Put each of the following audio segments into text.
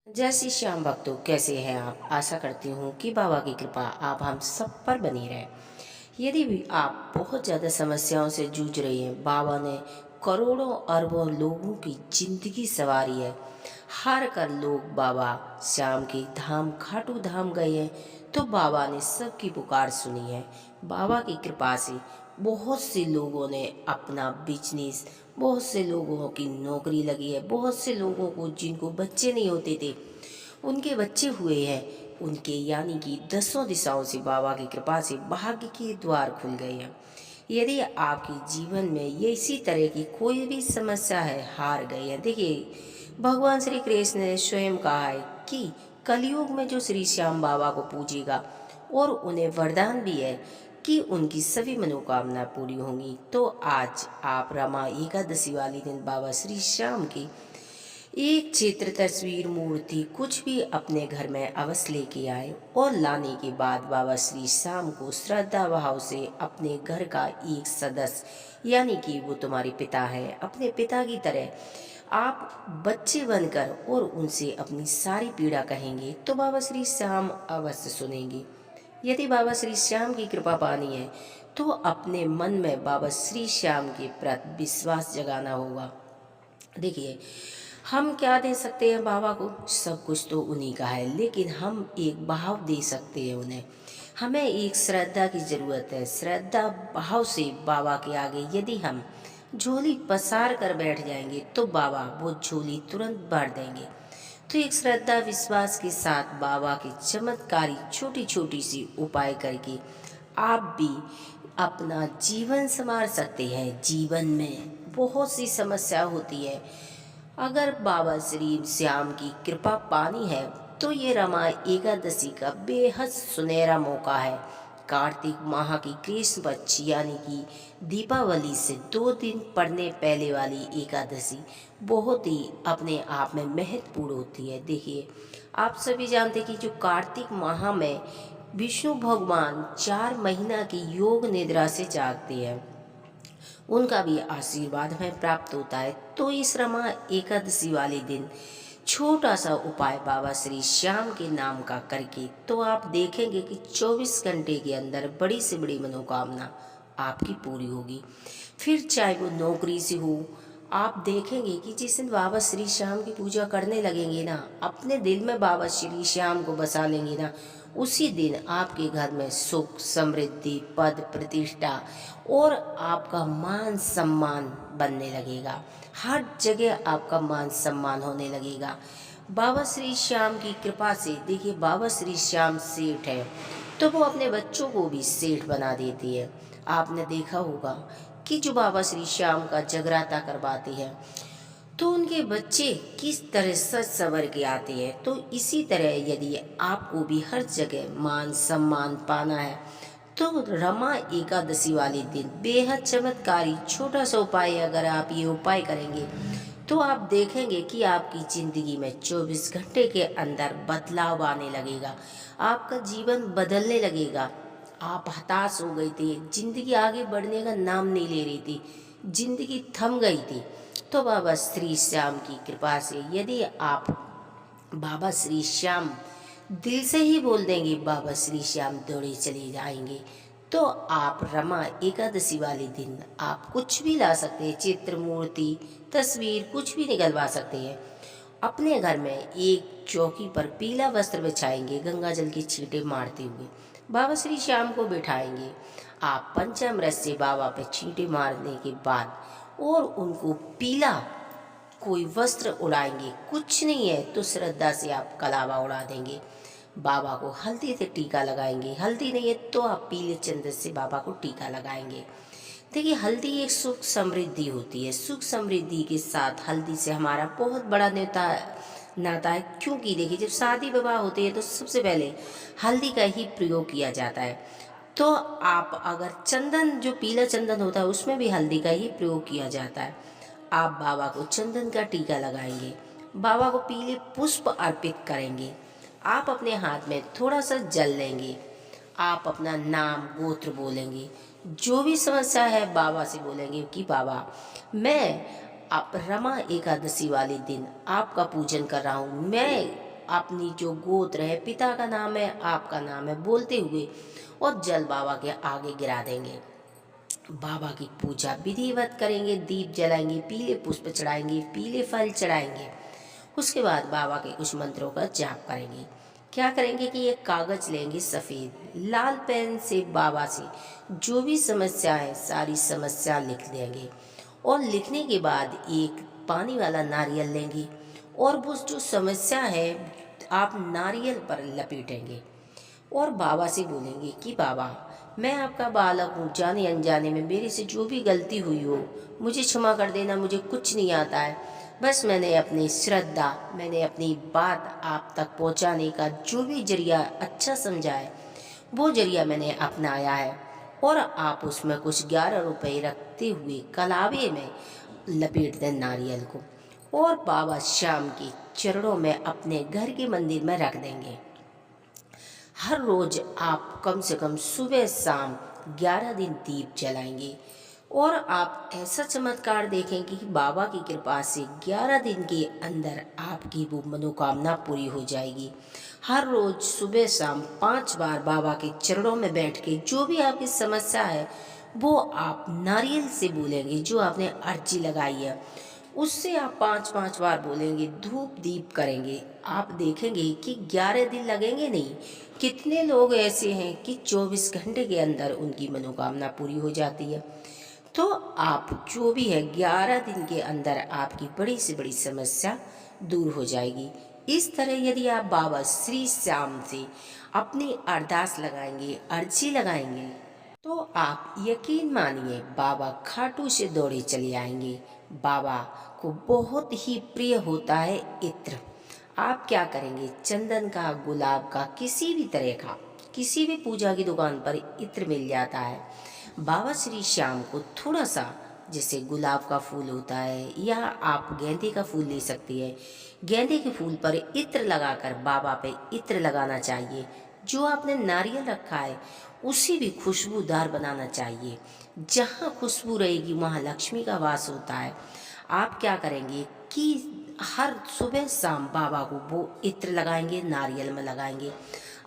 जय श्री श्याम भक्तों, कैसे हैं आप। आशा करती हूँ कि बाबा की कृपा आप हम सब पर बनी रहे। यदि भी आप बहुत ज़्यादा समस्याओं से जूझ रही हैं, बाबा ने करोड़ों अरबों लोगों की जिंदगी संवारी है। हार कर लोग बाबा श्याम के धाम खाटू धाम गए हैं, तो बाबा ने सबकी पुकार सुनी है। बाबा की कृपा से बहुत से लोगों ने अपना बिजनेस, बहुत से लोगों की नौकरी लगी है, बहुत से लोगों को जिनको बच्चे नहीं होते थे उनके बच्चे हुए हैं। उनके यानी कि दसों दिशाओं से बाबा की कृपा से भाग्य के द्वार खुल गए हैं। यदि आपके जीवन में ये इसी तरह की कोई भी समस्या है, हार गए हैं, देखिए भगवान श्री कृष्ण ने स्वयं कहा है कि कलयुग में जो श्री श्याम बाबा को पूजेगा और उन्हें वरदान भी है कि उनकी सभी मनोकामना पूरी होंगी। तो आज आप रमा एकादशी वाले दिन बाबा श्री श्याम की एक चित्र, तस्वीर, मूर्ति कुछ भी अपने घर में अवश्य लेके आए और लाने के बाद बाबा श्री श्याम को श्रद्धा भाव से अपने घर का एक सदस्य यानी कि वो तुम्हारे पिता है, अपने पिता की तरह आप बच्चे बनकर और उनसे अपनी सारी पीड़ा कहेंगे तो बाबा श्री श्याम अवश्य सुनेंगे। यदि बाबा श्री श्याम की कृपा पानी है तो अपने मन में बाबा श्री श्याम के प्रति विश्वास जगाना होगा। देखिए, हम क्या दे सकते हैं बाबा को, सब कुछ तो उन्हीं का है, लेकिन हम एक भाव दे सकते हैं उन्हें। हमें एक श्रद्धा की जरूरत है। श्रद्धा भाव से बाबा के आगे यदि हम झोली पसार कर बैठ जाएंगे तो बाबा वो झोली तुरंत भर देंगे। तो एक श्रद्धा विश्वास के साथ बाबा के चमत्कारी छोटी छोटी सी उपाय करके आप भी अपना जीवन संवार सकते हैं। जीवन में बहुत सी समस्या होती है, अगर बाबा श्री श्याम की कृपा पानी है तो ये रमा एकादशी का बेहद सुनहरा मौका है। कार्तिक माह की कृष्ण पक्ष यानी कि दीपावली से 2 दिन पड़ने पहले वाली एकादशी बहुत ही अपने आप में महत्वपूर्ण होती है। देखिए, आप सभी जानते कि जो कार्तिक माह में विष्णु भगवान 4 महीना की योग निद्रा से जागते हैं, उनका भी आशीर्वाद हमें प्राप्त होता है। तो इस रमा एकादशी वाले दिन छोटा सा उपाय बाबा श्री श्याम के नाम का करके तो आप देखेंगे कि 24 घंटे के अंदर बड़ी से बड़ी मनोकामना आपकी पूरी होगी। फिर चाहे वो नौकरी से हो, आप देखेंगे कि जिस दिन बाबा श्री श्याम की पूजा करने लगेंगे ना, अपने दिल में बाबा श्री श्याम को बसा लेंगे ना, उसी दिन आपके घर में सुख, समृद्धि, पद, प्रतिष्ठा और आपका मान सम्मान बनने लगेगा। हर जगह आपका मान सम्मान होने लगेगा बाबा श्री श्याम की कृपा से। देखिए, बाबा श्री श्याम सेठ है तो वो अपने बच्चों को भी सेठ बना देती है। आपने देखा होगा कि जो बाबा श्री श्याम का जगराता करवाते हैं तो उनके बच्चे किस तरह सज सवर के आते हैं। तो इसी तरह यदि आपको भी हर जगह मान सम्मान पाना है तो रमा एकादशी वाले दिन बेहद चमत्कारी छोटा सा उपाय, अगर आप ये उपाय करेंगे तो आप देखेंगे कि आपकी ज़िंदगी में 24 घंटे के अंदर बदलाव आने लगेगा। आपका जीवन बदलने लगेगा। आप हताश हो गए थे, जिंदगी आगे बढ़ने का नाम नहीं ले रही थी, जिंदगी थम गई थी, तो बाबा श्री श्याम की कृपा से यदि आप बाबा श्री श्याम दिल से ही बोल देंगे, बाबा श्री श्याम दौड़े चले जाएंगे। तो आप रमा एकादशी वाले दिन आप कुछ भी ला सकते हैं, चित्र, मूर्ति, तस्वीर कुछ भी निकलवा सकते हैं। अपने घर में एक चौकी पर पीला वस्त्र बिछाएंगे, गंगा जल के छींटे मारते हुए बाबा श्री श्याम को बिठाएंगे। आप पंचामृत से बाबा पे छींटे मारने के बाद और उनको पीला कोई वस्त्र उड़ाएंगे, कुछ नहीं है तो श्रद्धा से आप कलावा उड़ा देंगे। बाबा को हल्दी से टीका लगाएंगे, हल्दी नहीं है तो आप पीले चंदन से बाबा को टीका लगाएंगे। देखिए, हल्दी एक सुख समृद्धि होती है। सुख समृद्धि के साथ हल्दी से हमारा बहुत बड़ा नाता है, क्योंकि देखिए जब शादी विवाह होती है तो सबसे पहले हल्दी का ही प्रयोग किया जाता है। तो आप अगर चंदन, जो पीला चंदन होता है उसमें भी हल्दी का ही प्रयोग किया जाता है। आप बाबा को चंदन का टीका लगाएंगे, बाबा को पीले पुष्प अर्पित करेंगे, आप अपने हाथ में थोड़ा सा जल लेंगे, आप अपना नाम गोत्र बोलेंगे, जो भी समस्या है बाबा से बोलेंगे कि बाबा मैं आप रमा एकादशी वाले दिन आपका पूजन कर रहा हूँ, मैं अपनी जो गोत्र है, पिता का नाम है, आपका नाम है बोलते हुए और जल बाबा के आगे गिरा देंगे। बाबा की पूजा विधिवत करेंगे, दीप जलाएंगे, पीले पुष्प चढ़ाएंगे, पीले फल चढ़ाएंगे। उसके बाद बाबा के कुछ मंत्रों का जाप करेंगे। क्या करेंगे कि एक कागज लेंगे सफ़ेद, लाल पेन से बाबा से जो भी समस्या है सारी समस्या लिख देंगे और लिखने के बाद एक पानी वाला नारियल लेंगे और वो जो समस्या है आप नारियल पर लपेटेंगे और बाबा से बोलेंगे कि बाबा, मैं आपका बालक हूँ, जाने अनजाने में मेरे से जो भी गलती हुई हो मुझे क्षमा कर देना, मुझे कुछ नहीं आता है। बस मैंने अपनी श्रद्धा, मैंने अपनी बात आप तक पहुँचाने का जो भी जरिया अच्छा समझा है वो जरिया मैंने अपनाया है। और आप उसमें कुछ 11 रुपए रखते हुए कलावे में लपेट दें नारियल को और बाबा शाम के चरणों में अपने घर के मंदिर में रख देंगे। हर रोज आप कम से कम सुबह शाम 11 दिन दीप जलाएंगे और आप ऐसा चमत्कार देखेंगे कि बाबा की कृपा से 11 दिन के अंदर आपकी वो मनोकामना पूरी हो जाएगी। हर रोज सुबह शाम 5 बार बाबा के चरणों में बैठ के जो भी आपकी समस्या है वो आप नारियल से बोलेंगे, जो आपने अर्जी लगाई है उससे आप 5-5 बार बोलेंगे, धूप दीप करेंगे। आप देखेंगे कि 11 दिन लगेंगे नहीं। कितने लोग ऐसे हैं कि 24 घंटे के अंदर उनकी मनोकामना पूरी हो जाती है। तो आप जो भी है 11 दिन के अंदर आपकी बड़ी से बड़ी समस्या दूर हो जाएगी। इस तरह यदि आप बाबा श्री श्याम से अपनी अरदास लगाएंगे, अर्जी लगाएंगे तो आप यकीन मानिए बाबा खाटू से दौड़े चले आएंगे। बाबा को बहुत ही प्रिय होता है इत्र। आप क्या करेंगे, चंदन का, गुलाब का, किसी भी तरह का, किसी भी पूजा की दुकान पर इत्र मिल जाता है। बाबा श्री श्याम को थोड़ा सा, जैसे गुलाब का फूल होता है या आप गेंदे का फूल ले सकती है, गेंदे के फूल पर इत्र लगाकर बाबा पे इत्र लगाना चाहिए। जो आपने नारियल रखा है उसे भी खुशबूदार बनाना चाहिए। जहाँ खुशबू रहेगी वहाँ लक्ष्मी का वास होता है। आप क्या करेंगे कि हर सुबह शाम बाबा को वो इत्र लगाएंगे, नारियल में लगाएंगे।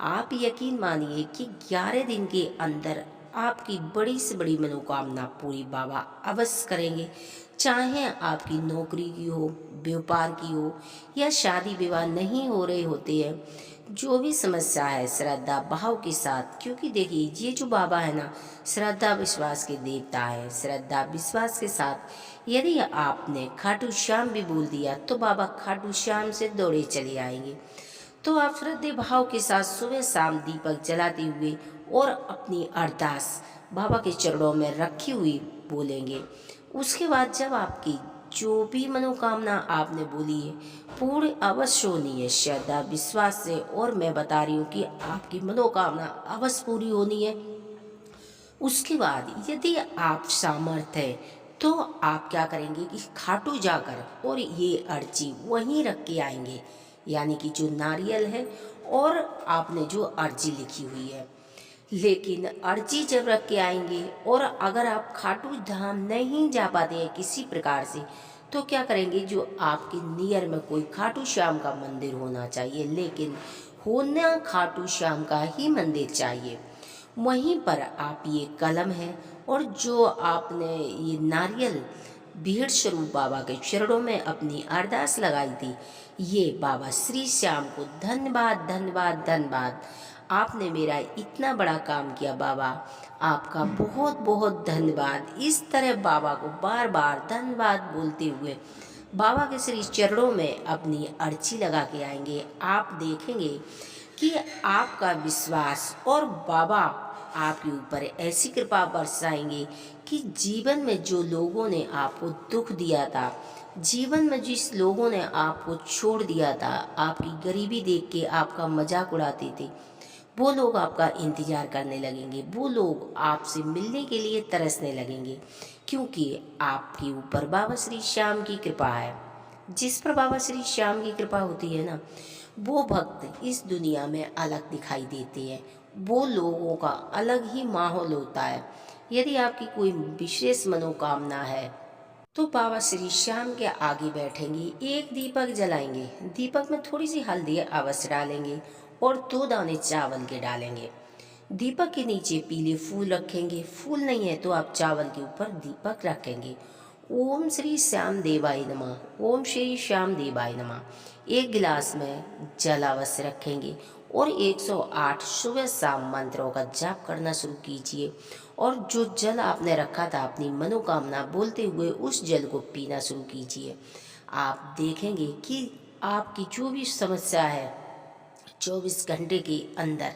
आप यकीन मानिए कि 11 दिन के अंदर आपकी बड़ी से बड़ी मनोकामना पूरी बाबा अवश्य करेंगे। चाहे आपकी नौकरी की हो, व्यापार की हो या शादी विवाह नहीं हो रहे होते हैं, जो भी समस्या है श्रद्धा भाव के साथ, क्योंकि देखिए ये जो बाबा है ना, श्रद्धा विश्वास के देवता है। श्रद्धा विश्वास के साथ यदि आपने खाटू श्याम भी बोल दिया तो बाबा खाटू श्याम से दौड़े चले आएंगे। तो आप श्रद्धे भाव के साथ सुबह शाम दीपक जलाते हुए और अपनी अरदास बाबा के चरणों में रखी हुई बोलेंगे। उसके बाद जब आपकी जो भी मनोकामना आपने बोली है पूरी अवश्य होनी है श्रद्धा विश्वास से, और मैं बता रही हूँ कि आपकी मनोकामना अवश्य पूरी होनी है। उसके बाद यदि आप सामर्थ्य है तो आप क्या करेंगे कि खाटू जाकर और ये अर्जी वहीं रख के आएंगे, यानी कि जो नारियल है और आपने जो अर्जी लिखी हुई है। लेकिन अर्जी जब रख के आएंगे और अगर आप खाटू धाम नहीं जा पाते हैं किसी प्रकार से तो क्या करेंगे, जो आपके नियर में कोई खाटू श्याम का मंदिर होना चाहिए, लेकिन होना खाटू श्याम का ही मंदिर चाहिए। वहीं पर आप ये कलम है और जो आपने ये नारियल भीड़ स्वरूप बाबा के चरणों में अपनी अरदास लगाई थी, ये बाबा श्री श्याम को धन्यवाद धन्यवाद धन्यवाद, आपने मेरा इतना बड़ा काम किया बाबा, आपका बहुत बहुत धन्यवाद। इस तरह बाबा को बार बार धन्यवाद बोलते हुए बाबा के श्री चरणों में अपनी अर्जी लगा के आएंगे। आप देखेंगे कि आपका विश्वास और बाबा आपके ऊपर ऐसी कृपा बरसाएंगे कि जीवन में जो लोगों ने आपको दुख दिया था, जीवन में जिस लोगों ने आपको छोड़ दिया था, आपकी गरीबी देख के आपका मजाक उड़ाते थे, वो लोग आपका इंतजार करने लगेंगे। वो लोग आपसे मिलने के लिए तरसने लगेंगे, क्योंकि आपके ऊपर बाबा श्री श्याम की कृपा है। जिस पर बाबा श्री श्याम की कृपा होती है ना, वो भक्त इस दुनिया में अलग दिखाई देते हैं। वो लोगों का अलग ही माहौल होता है। यदि आपकी कोई विशेष मनोकामना है तो बाबा श्री श्याम के आगे बैठेंगे, एक दीपक जलाएंगे, दीपक में थोड़ी सी हल्दी अवश्य डालेंगे और 2 दाने चावल के डालेंगे। दीपक के नीचे पीले फूल रखेंगे, फूल नहीं है तो आप चावल के ऊपर दीपक रखेंगे। ओम श्री श्याम देवाय नमः, ओम श्री श्याम देवाय नमः। एक गिलास में जल अवश्य रखेंगे और 108 सुबह शाम मंत्रों का जाप करना शुरू कीजिए। और जो जल आपने रखा था अपनी मनोकामना बोलते हुए उस जल को पीना शुरू कीजिए। आप देखेंगे कि आपकी जो भी समस्या है 24 घंटे के अंदर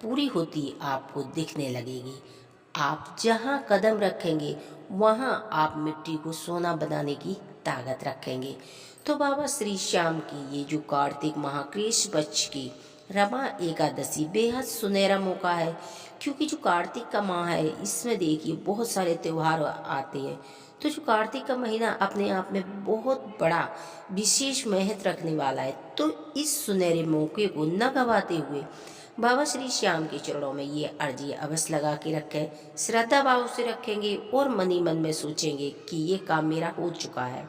पूरी होती आपको दिखने लगेगी। आप जहाँ कदम रखेंगे वहाँ आप मिट्टी को सोना बनाने की ताकत रखेंगे। तो बाबा श्री श्याम की ये जो कार्तिक माह कृष्ण पक्ष की रमा एकादशी बेहद सुनहरा मौका है, क्योंकि जो कार्तिक का माह है इसमें देखिए बहुत सारे त्यौहार आते हैं। तो जो कार्तिक का महीना अपने आप में बहुत बड़ा विशेष महत्व रखने वाला है, तो इस सुनहरे मौके को न गवाते हुए बाबा श्री श्याम के चरणों में ये अर्जी अवश्य लगा के रखें, श्रद्धा भाव से रखेंगे और मन ही मन में सोचेंगे कि ये काम मेरा हो चुका है।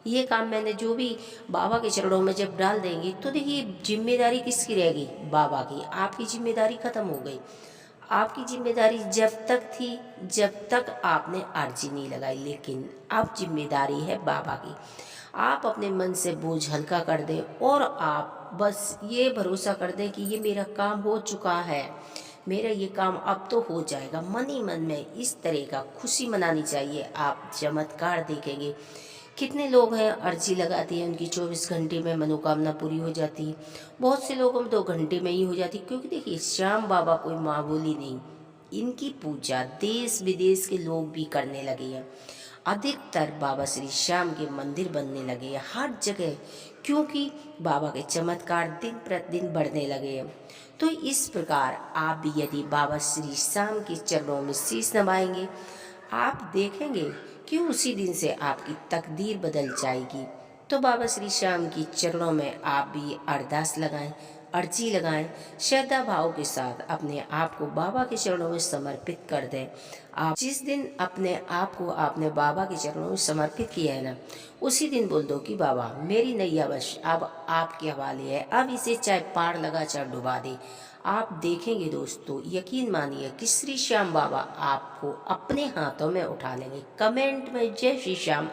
ये काम मैंने जो भी बाबा के चरणों में जब डाल देंगे तो देखिए जिम्मेदारी किसकी रहेगी, बाबा की। आपकी जिम्मेदारी खत्म हो गई। आपकी जिम्मेदारी जब तक थी जब तक आपने अर्जी नहीं लगाई, लेकिन अब जिम्मेदारी है बाबा की। आप अपने मन से बोझ हल्का कर दें और आप बस ये भरोसा कर दें कि ये मेरा काम हो चुका है, मेरा ये काम अब तो हो जाएगा। मन ही मन में इस तरह का खुशी मनानी चाहिए। आप चमत्कार देखेंगे। कितने लोग हैं अर्जी लगाती हैं, उनकी 24 घंटे में मनोकामना पूरी हो जाती है। बहुत से लोगों में 2 घंटे में ही हो जाती है, क्योंकि देखिए श्याम बाबा कोई मामूली नहीं, इनकी पूजा देश विदेश के लोग भी करने लगे हैं। अधिकतर बाबा श्री श्याम के मंदिर बनने लगे हैं हर जगह, क्योंकि बाबा के चमत्कार दिन प्रतिदिन बढ़ने लगे हैं। तो इस प्रकार आप भी यदि बाबा श्री श्याम के चरणों में शीश नवाएंगे, आप देखेंगे कि उसी दिन से आपकी तकदीर बदल जाएगी। तो बाबा श्री श्याम की चरणों में आप भी अरदास लगाएं, अर्जी लगाएं, श्रद्धा भाव के साथ अपने आप को बाबा के चरणों में समर्पित कर दें। आप जिस दिन अपने आप को आपने बाबा के चरणों में समर्पित किया है ना, उसी दिन बोल दो कि बाबा मेरी नैया बस अब आपके हवाले है, अब इसे चाहे पार लगा चाहे डुबा दे। आप देखेंगे दोस्तों, यकीन मानिए कि श्री श्याम बाबा आपको अपने हाथों में उठा लेंगे। कमेंट में जय श्री श्याम